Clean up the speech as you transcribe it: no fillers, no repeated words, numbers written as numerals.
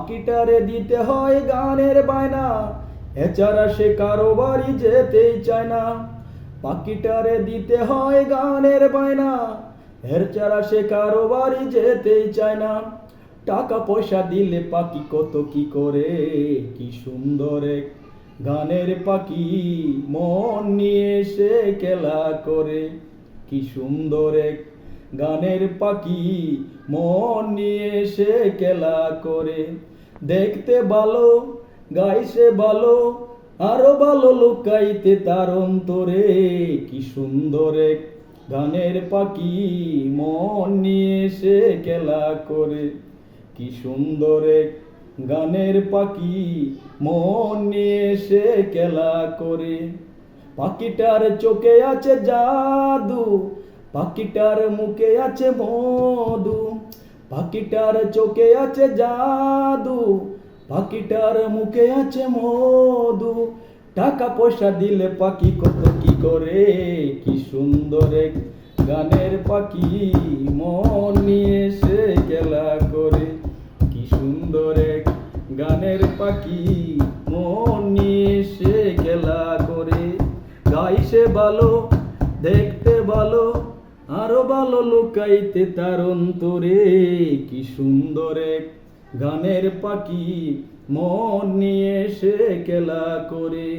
পাখিটারে দিতে হয় গানের বায়না, এছাড়া সে কারো বাড়ি যেতেই চায় না। পাখিটারে দিতে হয় গানের বায়না, এর ছাড়া সে কারো বাড়ি যেতেই চায় না। টাকা পয়সা দিলে পাখি কত কি করে, কি সুন্দর এক গানের পাখি মন নিয়ে সে খেলা করে। কি সুন্দর এক গানের পাখি মন নিয়ে সে খেলা করে। দেখতে ভালো, গাইছে ভালো, আরো ভালো লুকাইতে তার অন্তরে। কি সুন্দর এক গানের পাখি মন নিয়ে সে খেলা করে। কি সুন্দর এক গানের পাখি মন নিয়ে সে খেলা করে। পাখিটার চোখে আছে জাদু, পাখিটার মুখে আছে মধু। পাখিটার চোখে আছে জাদু, পাখিটার মুখে আছে মধু। টাকা পয়সা দিলে পাখি কত কি করে। কি সুন্দর এক গানের পাখি মন নিয়ে সে খেলা করে। কি সুন্দর এক গানের পাখি মন নিয়ে সে খেলা করে। গাইছে ভালো, দেখতে ভালো, আরো ভালো লুকাইতে তার অন্তরে। কি সুন্দর এক গানের পাখি মন নিয়ে সে খেলা করে।